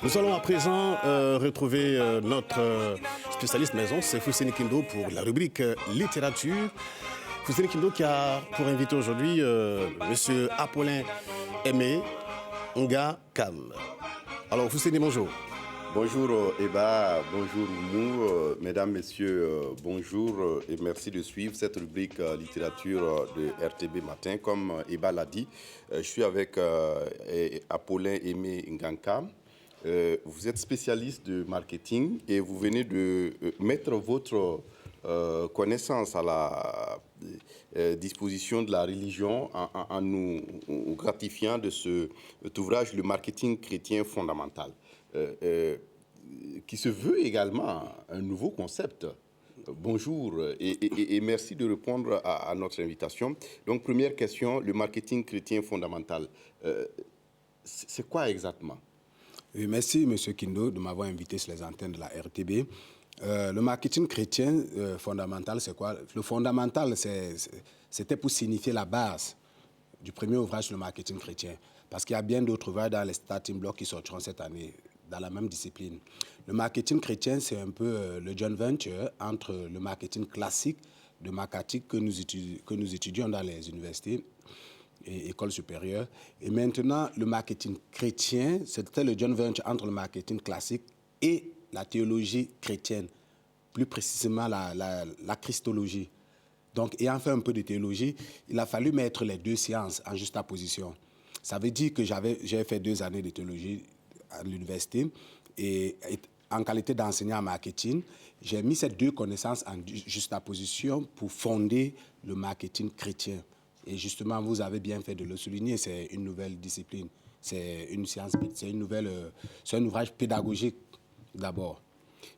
Nous allons à présent retrouver notre spécialiste maison, c'est Fousseni Kindo pour la rubrique littérature. Fousseni Kindo qui a pour invité aujourd'hui Monsieur Apollin Aimé Nga Kam. Alors Fousseni, bonjour. Bonjour Eba, bonjour Mou, mesdames, messieurs, bonjour et merci de suivre cette rubrique littérature de RTB Matin. Comme Eba l'a dit, je suis avec Apollin Aimé Ngankam. Vous êtes spécialiste de marketing et vous venez de mettre votre connaissance à la disposition de la religion en nous gratifiant de cet ouvrage, le marketing chrétien fondamental. Qui se veut également un nouveau concept. Bonjour et merci de répondre à notre invitation. Donc, première question, le marketing chrétien fondamental. C'est quoi exactement? Oui, merci, M. Kindo, de m'avoir invité sur les antennes de la RTB. Le marketing chrétien fondamental, c'est quoi? Le fondamental, c'était pour signifier la base du premier ouvrage sur le marketing chrétien. Parce qu'il y a bien d'autres ouvrages dans les starting blocks qui sortiront cette année dans la même discipline. Le marketing chrétien, c'est un peu le joint venture entre le marketing classique de marketing que nous étudions dans les universités et écoles supérieures. Et maintenant, le marketing chrétien, c'était le joint venture entre le marketing classique et la théologie chrétienne, plus précisément la christologie. Donc, ayant fait un peu de théologie, il a fallu mettre les deux sciences en juxtaposition. Ça veut dire que j'ai fait 2 années de théologie à l'université et en qualité d'enseignant en marketing, j'ai mis ces deux connaissances en juxtaposition pour fonder le marketing chrétien. Et justement, vous avez bien fait de le souligner, c'est une nouvelle discipline, c'est une science, c'est un ouvrage pédagogique d'abord.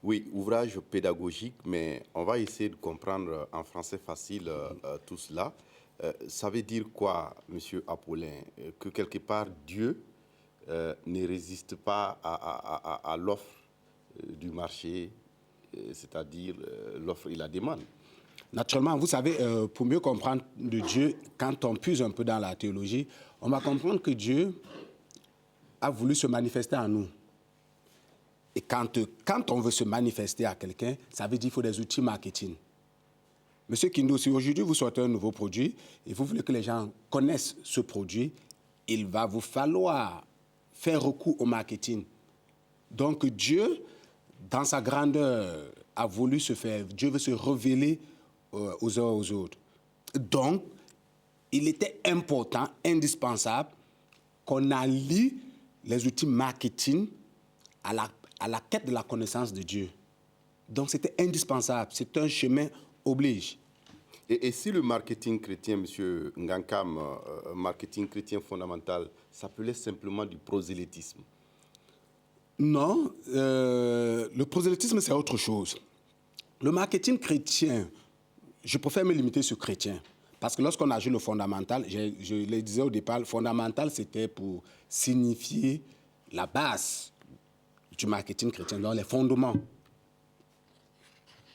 Oui, ouvrage pédagogique, mais on va essayer de comprendre en français facile tout cela. Ça veut dire quoi, Monsieur Apollin? Que quelque part, Dieu ne résiste pas à l'offre du marché, c'est-à-dire l'offre et la demande. Naturellement, vous savez, pour mieux comprendre de Dieu, quand on puise un peu dans la théologie, on va comprendre que Dieu a voulu se manifester en nous. Et quand on veut se manifester à quelqu'un, ça veut dire qu'il faut des outils marketing. Monsieur Kindo, si aujourd'hui vous sortez un nouveau produit et vous voulez que les gens connaissent ce produit, il va vous falloir faire recours au marketing. Donc Dieu, dans sa grandeur, a voulu se faire, Dieu veut se révéler aux uns aux autres. Donc, il était important, indispensable, qu'on allie les outils marketing à la quête de la connaissance de Dieu. Donc, c'était indispensable. C'est un chemin oblige. Et si le marketing chrétien, M. Ngankam, marketing chrétien fondamental, s'appelait simplement du prosélytisme? Non, le prosélytisme, c'est autre chose. Le marketing chrétien, je préfère me limiter sur chrétien. Parce que lorsqu'on a joué le fondamental, je le disais au départ, le fondamental, c'était pour signifier la base du marketing chrétien, donc les fondements.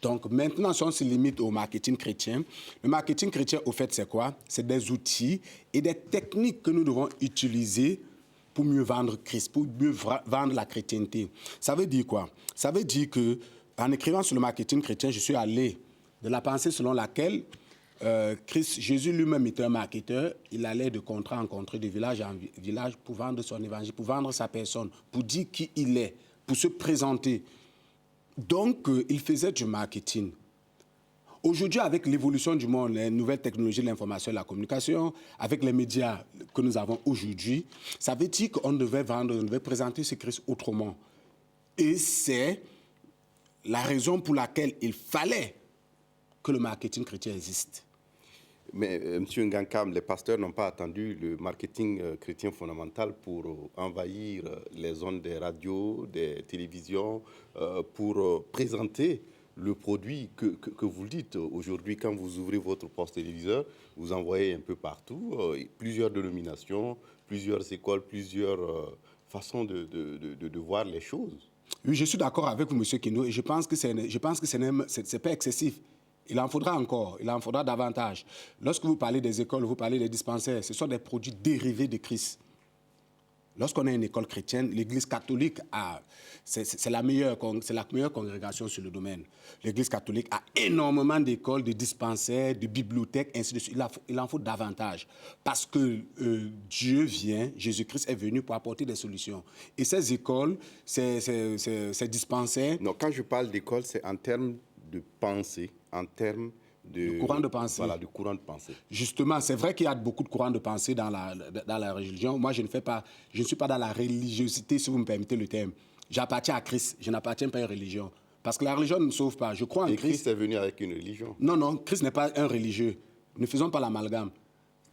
Donc maintenant, si on se limite au marketing chrétien, le marketing chrétien, au fait, c'est quoi? C'est des outils et des techniques que nous devons utiliser pour mieux vendre Christ, pour mieux vendre la chrétienté. Ça veut dire quoi? Ça veut dire qu'en écrivant sur le marketing chrétien, je suis allé de la pensée selon laquelle Jésus lui-même était un marketeur. Il allait de contrat en contrat, de village en village pour vendre son évangile, pour vendre sa personne, pour dire qui il est, pour se présenter. Donc, il faisait du marketing. Aujourd'hui, avec l'évolution du monde, les nouvelles technologies de l'information et de la communication, avec les médias que nous avons aujourd'hui, ça veut dire qu'on devait vendre, on devait présenter ce Christ autrement. Et c'est la raison pour laquelle il fallait que le marketing chrétien existe. Mais, M. Ngankam, les pasteurs n'ont pas attendu le marketing chrétien fondamental pour envahir les ondes des radios, des télévisions, pour présenter le produit que vous dites. Aujourd'hui, quand vous ouvrez votre poste téléviseur, vous envoyez un peu partout, plusieurs dénominations, plusieurs écoles, plusieurs façons de voir les choses. Oui, je suis d'accord avec vous, M. Kino, et je pense que c'est pas excessif. Il en faudra encore, il en faudra davantage. Lorsque vous parlez des écoles, vous parlez des dispensaires, ce sont des produits dérivés de Christ. Lorsqu'on a une école chrétienne, l'Église catholique c'est la meilleure congrégation sur le domaine. L'Église catholique a énormément d'écoles, de dispensaires, de bibliothèques, ainsi de suite. Il en faut davantage. Parce que Dieu vient, Jésus-Christ est venu pour apporter des solutions. Et ces écoles, ces dispensaires... Non, quand je parle d'école, c'est en termes de pensée, en termes de courant de pensée. Voilà, de courant de pensée. Justement, c'est vrai qu'il y a beaucoup de courants de pensée dans la religion. Moi, je ne suis pas dans la religiosité, si vous me permettez le terme. J'appartiens à Christ, je n'appartiens pas à une religion. Parce que la religion ne me sauve pas. Je crois en Christ. Et Christ est venu avec une religion. Non, non, Christ n'est pas un religieux. Ne faisons pas l'amalgame.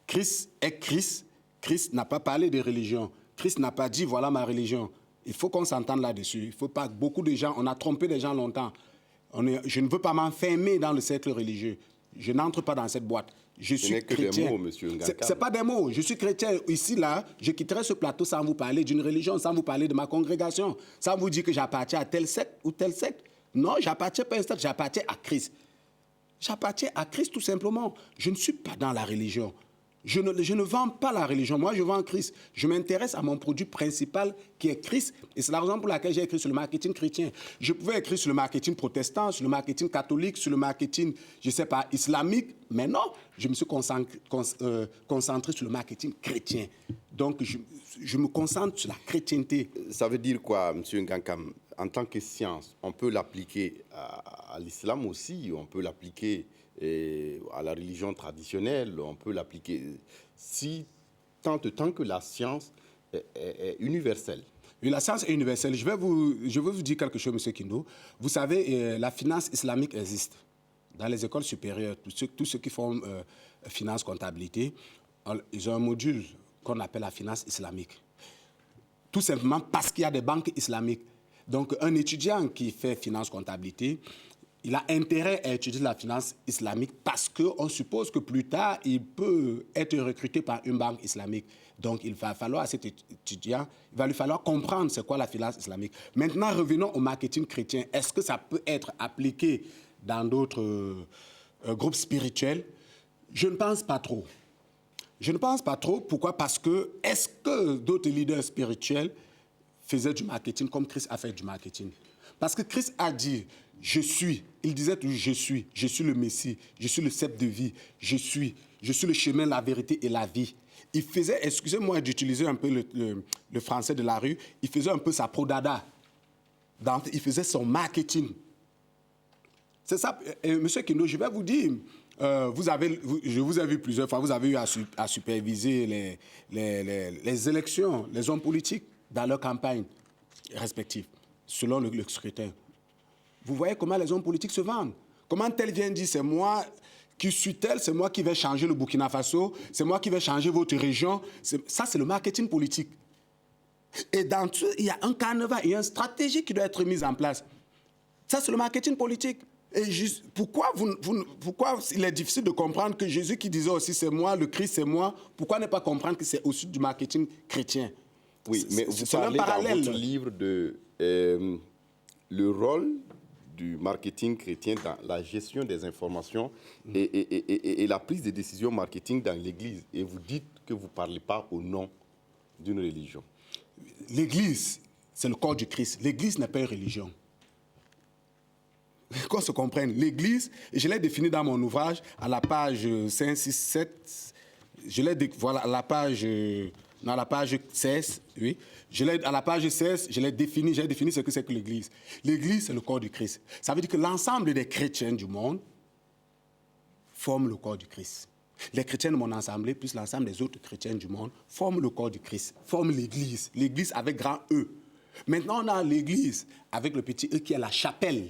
Christ est Christ. Christ n'a pas parlé de religion. Christ n'a pas dit, voilà ma religion. Il faut qu'on s'entende là-dessus. Il faut pas... Beaucoup de gens, on a trompé les gens longtemps. Je ne veux pas m'enfermer dans le cercle religieux. Je n'entre pas dans cette boîte. Je suis chrétien. Ce n'est que des mots, monsieur Ngankam. Ce n'est pas des mots. Je suis chrétien. Ici, là, je quitterai ce plateau sans vous parler d'une religion, sans vous parler de ma congrégation, sans vous dire que j'appartiens à tel secte ou tel secte. Non, j'appartiens pas à un secte, j'appartiens à Christ. J'appartiens à Christ tout simplement. Je ne suis pas dans la religion. Je ne vends pas la religion. Moi, je vends Christ. Je m'intéresse à mon produit principal qui est Christ. Et c'est la raison pour laquelle j'ai écrit sur le marketing chrétien. Je pouvais écrire sur le marketing protestant, sur le marketing catholique, sur le marketing, je ne sais pas, islamique. Mais non, je me suis concentré sur le marketing chrétien. Donc, je me concentre sur la chrétienté. Ça veut dire quoi, M. Ngankam? En tant que science, on peut l'appliquer à l'islam aussi, on peut l'appliquer à la religion traditionnelle, on peut l'appliquer tant que la science est universelle. Oui, la science est universelle. Je vais vous dire quelque chose, M. Kindo. Vous savez, la finance islamique existe. Dans les écoles supérieures, tous ceux qui font finance, comptabilité, ils ont un module qu'on appelle la finance islamique. Tout simplement parce qu'il y a des banques islamiques. Donc, un étudiant qui fait finance, comptabilité, il a intérêt à étudier la finance islamique parce qu'on suppose que plus tard, il peut être recruté par une banque islamique. Donc, il va falloir à cet étudiant, il va lui falloir comprendre c'est quoi la finance islamique. Maintenant, revenons au marketing chrétien. Est-ce que ça peut être appliqué dans d'autres groupes spirituels? Je ne pense pas trop. Je ne pense pas trop. Pourquoi? Parce que est-ce que d'autres leaders spirituels faisaient du marketing comme Christ a fait du marketing? Parce que Christ a dit... Je suis. Il disait toujours je suis le Messie, je suis le cep de vie, je suis le chemin, la vérité et la vie. Il faisait, excusez-moi d'utiliser un peu le français de la rue, il faisait un peu sa prodada. Il faisait son marketing. C'est ça, Monsieur Kindo, je vais vous dire, je vous ai vu plusieurs fois, vous avez eu à superviser les élections, les hommes politiques dans leurs campagnes respectives, selon le scrutin. Vous voyez comment les hommes politiques se vendent. Comment tel vient dire, c'est moi qui suis tel, c'est moi qui vais changer le Burkina Faso, c'est moi qui vais changer votre région. Ça, c'est le marketing politique. Et dans tout, il y a un carnaval, il y a une stratégie qui doit être mise en place. Ça, c'est le marketing politique. Et pourquoi il est difficile de comprendre que Jésus qui disait aussi c'est moi, le Christ c'est moi, pourquoi ne pas comprendre que c'est aussi du marketing chrétien? Oui, mais vous parlez dans votre livre de le rôle du marketing chrétien dans la gestion des informations et la prise de décision marketing dans l'Église. Et vous dites que vous ne parlez pas au nom d'une religion. L'Église, c'est le corps du Christ. L'Église n'est pas une religion. Qu'on se comprenne. L'Église, je l'ai défini dans mon ouvrage à la page 5, 6, 7. Voilà, à la page 16, oui. À la page 16, j'ai défini ce que c'est que l'Église. L'Église, c'est le corps du Christ. Ça veut dire que l'ensemble des chrétiens du monde forment le corps du Christ. Les chrétiens de mon assemblée, plus l'ensemble des autres chrétiens du monde, forment le corps du Christ, forment l'Église. L'Église avec grand E. Maintenant, on a l'Église avec le petit E qui est la chapelle.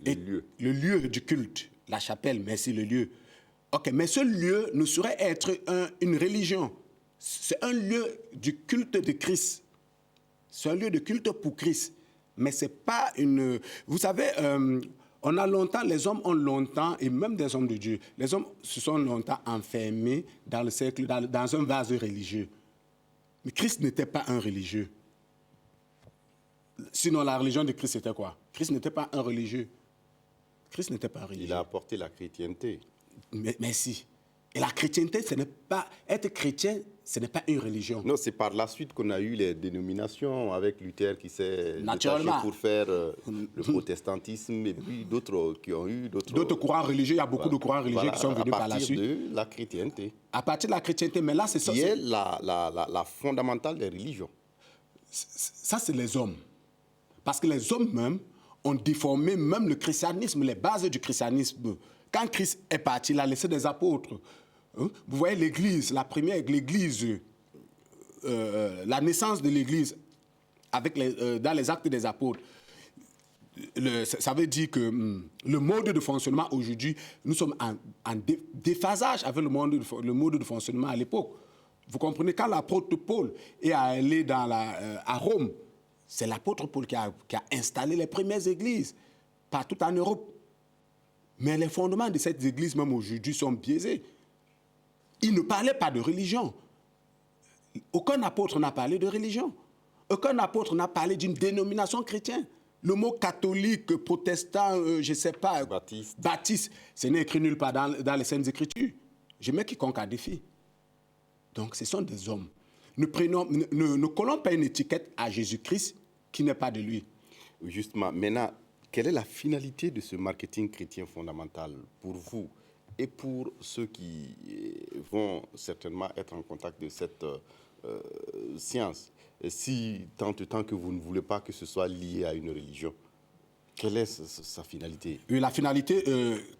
Le lieu du culte. La chapelle, merci, le lieu. OK, mais ce lieu ne saurait être une religion. C'est un lieu du culte de Christ. C'est un lieu de culte pour Christ. Mais ce n'est pas une... Vous savez, les hommes ont longtemps, et même des hommes de Dieu, les hommes se sont longtemps enfermés dans le cercle, dans un vase religieux. Mais Christ n'était pas un religieux. Sinon, la religion de Christ, c'était quoi? Christ n'était pas un religieux. Christ n'était pas un religieux. Il a apporté la chrétienté. Merci. Et la chrétienté, ce n'est pas... Être chrétien, ce n'est pas une religion. Non, c'est par la suite qu'on a eu les dénominations avec Luther qui s'est détaché Naturellement. pour faire le protestantisme et puis d'autres qui ont eu D'autres courants religieux, il y a beaucoup de courants religieux qui sont venus par la suite. À partir de la chrétienté. À partir de la chrétienté, mais là, c'est ça. Qui est la fondamentale des religions. Ça, c'est les hommes. Parce que les hommes même ont déformé même le christianisme, les bases du christianisme. Quand Christ est parti, il a laissé des apôtres. Vous voyez l'Église, la première, l'Église, la naissance de l'Église dans les actes des apôtres. Ça veut dire que le mode de fonctionnement aujourd'hui, nous sommes en déphasage avec le mode de fonctionnement à l'époque. Vous comprenez, quand l'apôtre Paul est allé à Rome, c'est l'apôtre Paul qui a installé les premières églises partout en Europe. Mais les fondements de cette église, même aujourd'hui, sont biaisés. Il ne parlait pas de religion. Aucun apôtre n'a parlé de religion. Aucun apôtre n'a parlé d'une dénomination chrétienne. Le mot catholique, protestant, je ne sais pas, baptiste, ce n'est écrit nulle part dans les Saintes Écritures. Je mets quiconque à défi. Donc, ce sont des hommes. Ne collons pas une étiquette à Jésus-Christ qui n'est pas de lui. Justement, maintenant, quelle est la finalité de ce marketing chrétien fondamental pour vous et pour ceux qui vont certainement être en contact de cette science, si tant que vous ne voulez pas que ce soit lié à une religion? Quelle est sa finalité? La finalité,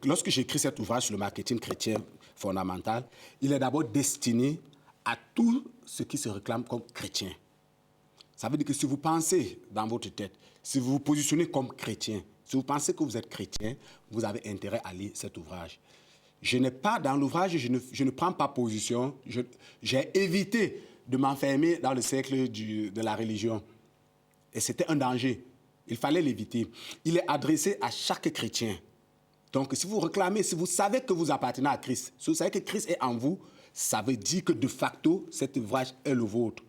lorsque j'écris cet ouvrage sur le marketing chrétien fondamental, il est d'abord destiné à tout ce qui se réclame comme chrétien. Ça veut dire que si vous pensez dans votre tête, si vous vous positionnez comme chrétien, si vous pensez que vous êtes chrétien, vous avez intérêt à lire cet ouvrage. Je n'ai pas, dans l'ouvrage, je ne prends pas position. J'ai évité de m'enfermer dans le cercle de la religion. Et c'était un danger. Il fallait l'éviter. Il est adressé à chaque chrétien. Donc, si vous réclamez, si vous savez que vous appartenez à Christ, si vous savez que Christ est en vous, ça veut dire que de facto, cet ouvrage est le vôtre.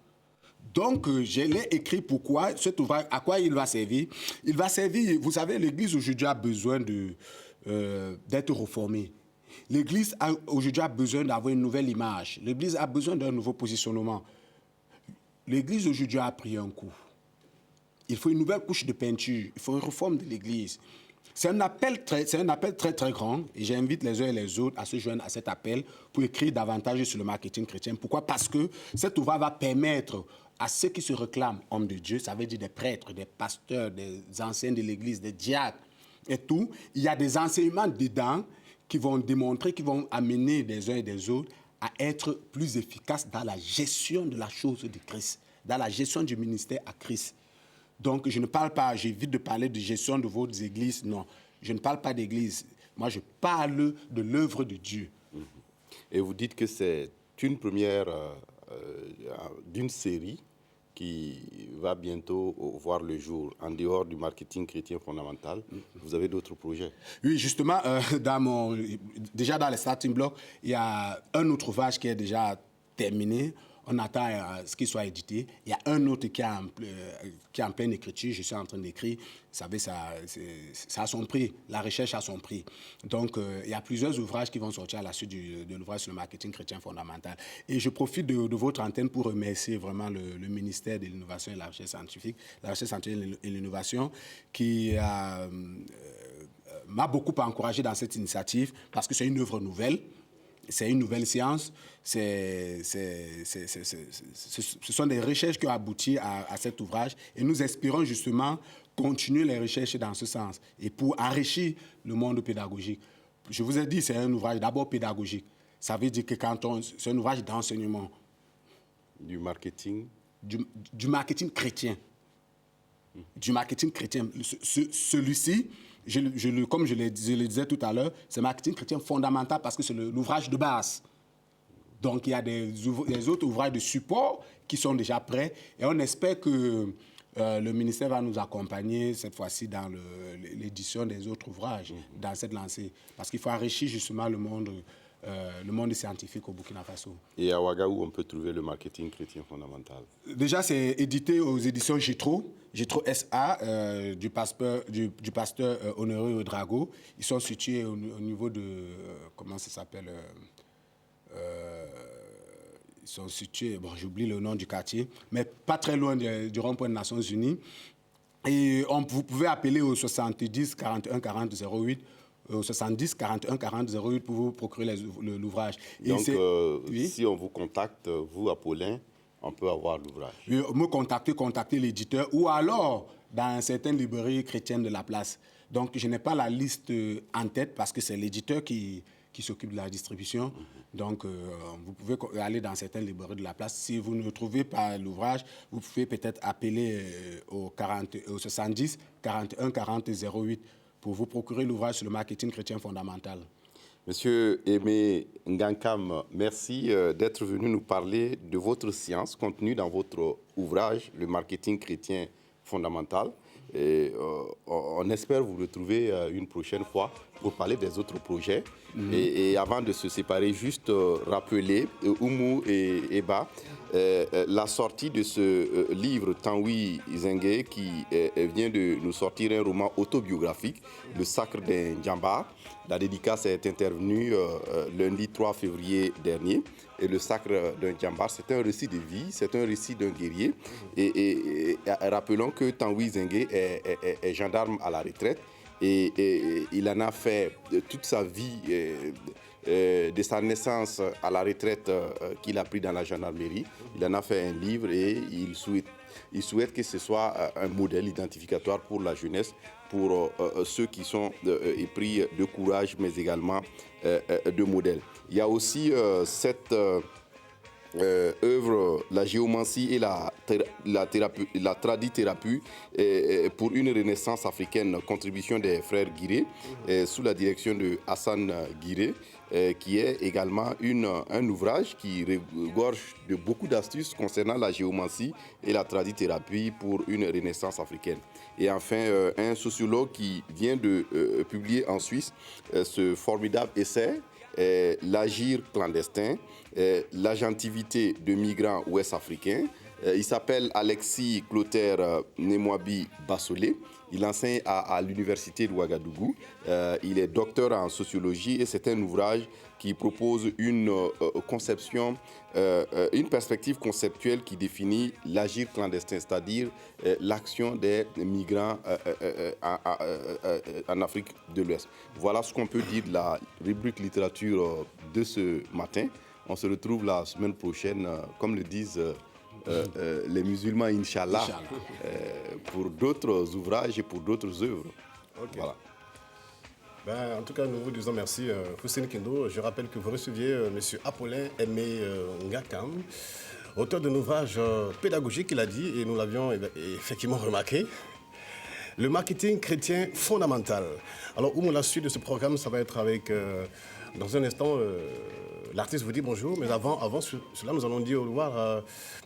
Donc, je l'ai écrit pourquoi, cet ouvrage, à quoi il va servir? Il va servir, vous savez, l'Église aujourd'hui a besoin d'être reformée. L'Église aujourd'hui a besoin d'avoir une nouvelle image. L'Église a besoin d'un nouveau positionnement. L'Église aujourd'hui a pris un coup. Il faut une nouvelle couche de peinture. Il faut une réforme de l'Église. C'est un appel très, très grand. Et j'invite les uns et les autres à se joindre à cet appel pour écrire davantage sur le marketing chrétien. Pourquoi? Parce que cet ouvrage va permettre à ceux qui se réclament hommes de Dieu, ça veut dire des prêtres, des pasteurs, des anciens de l'Église, des diacres et tout. Il y a des enseignements dedans qui vont démontrer, qui vont amener des uns et des autres à être plus efficaces dans la gestion de la chose de Christ, dans la gestion du ministère à Christ. Donc, je ne parle pas, j'évite de parler de gestion de votre église, non. Je ne parle pas d'église. Moi, je parle de l'œuvre de Dieu. Et vous dites que c'est une première d'une série qui va bientôt voir le jour. En dehors du marketing chrétien fondamental, vous avez d'autres projets? Oui, justement, déjà dans les starting blocks, il y a un autre ouvrage qui est déjà terminé. On attend ce qu'il soit édité. Il y a un autre qui est en pleine écriture. Je suis en train d'écrire. Vous savez, ça a son prix. La recherche a son prix. Donc, il y a plusieurs ouvrages qui vont sortir à la suite de l'ouvrage sur le marketing chrétien fondamental. Et je profite de votre antenne pour remercier vraiment le ministère de l'Innovation et de la Recherche scientifique, et l'innovation, qui m'a beaucoup encouragé dans cette initiative parce que c'est une œuvre nouvelle. C'est une nouvelle science. Ce sont des recherches qui ont abouti à cet ouvrage. Et nous espérons justement continuer les recherches dans ce sens et pour enrichir le monde pédagogique. Je vous ai dit, c'est un ouvrage d'abord pédagogique. Ça veut dire que c'est un ouvrage d'enseignement. Du marketing? Du marketing chrétien. Du marketing chrétien. Celui-ci, comme je le disais tout à l'heure, c'est marketing chrétien fondamental parce que c'est l'ouvrage de base. Donc, il y a des autres ouvrages de support qui sont déjà prêts et on espère que le ministère va nous accompagner cette fois-ci dans l'édition des autres ouvrages, dans cette lancée. Parce qu'il faut enrichir justement le monde scientifique au Burkina Faso. Et à Ouagadougou, on peut trouver le marketing chrétien fondamental? Déjà, c'est édité aux éditions Jitro SA, du pasteur Honoré Ouedraogo. Ils sont situés au niveau de... comment ça s'appelle Ils sont situés, bon, j'oublie le nom du quartier, mais pas très loin du rond-point des Nations Unies. Et vous pouvez appeler au 70 41 40 08, au 70 41 40 08 pour vous procurer l'ouvrage. Donc, oui? Si on vous contacte, vous, Apollin, on peut avoir l'ouvrage. Me contacter l'éditeur, ou alors dans certaines librairies chrétiennes de la place. Donc, je n'ai pas la liste en tête parce que c'est l'éditeur qui s'occupe de la distribution. Donc, vous pouvez aller dans certaines librairies de la place. Si vous ne trouvez pas l'ouvrage, vous pouvez peut-être appeler au 70 41 40 08 pour vous procurer l'ouvrage sur le marketing chrétien fondamental. Monsieur Aimé Ngankam, merci d'être venu nous parler de votre science contenue dans votre ouvrage, le marketing chrétien fondamental. Et, on espère vous retrouver une prochaine fois pour parler des autres projets. Et avant de se séparer, juste rappeler, Oumou et Eba, la sortie de ce livre Tanwi Zengue qui vient de nous sortir un roman autobiographique, Le Sacre d'un Djamba. La dédicace est intervenue lundi 3 février dernier. Et Le Sacre d'un Djamba, c'est un récit de vie, c'est un récit d'un guerrier. Et rappelons que Tanwi Zengue est gendarme à la retraite. Et il en a fait toute sa vie, de sa naissance à la retraite qu'il a pris dans la gendarmerie. Il en a fait un livre et il souhaite que ce soit un modèle identificatoire pour la jeunesse, pour ceux qui sont épris de courage, mais également de modèle. Il y a aussi cette œuvre, la géomancie et la tradithérapie pour une renaissance africaine, contribution des frères Guiré, sous la direction de Hassan Guiré, qui est également un ouvrage qui regorge de beaucoup d'astuces concernant la géomancie et la tradithérapie pour une renaissance africaine. Et enfin, un sociologue qui vient de publier en Suisse ce formidable essai, L'agir clandestin, l'agentivité de migrants ouest-africains. Il s'appelle Alexis Clotaire Nemwabi Bassolé. Il enseigne à l'université de Ouagadougou. Il est docteur en sociologie et c'est un ouvrage qui propose une conception, une perspective conceptuelle qui définit l'agir clandestin, c'est-à-dire l'action des migrants en Afrique de l'Ouest. Voilà ce qu'on peut dire de la rubrique littérature de ce matin. On se retrouve la semaine prochaine, comme le disent les musulmans, Inch'Allah, pour d'autres ouvrages et pour d'autres œuvres. Okay. Voilà. En tout cas, nous vous disons merci, Foussine Kindo. Je rappelle que vous receviez M. Apollin Aimé Ngankam, auteur d'un ouvrage pédagogique, il a dit, et nous l'avions effectivement remarqué, le marketing chrétien fondamental. Alors, où la suite de ce programme, ça va être avec, dans un instant, l'artiste vous dit bonjour, mais avant cela, nous allons dire au revoir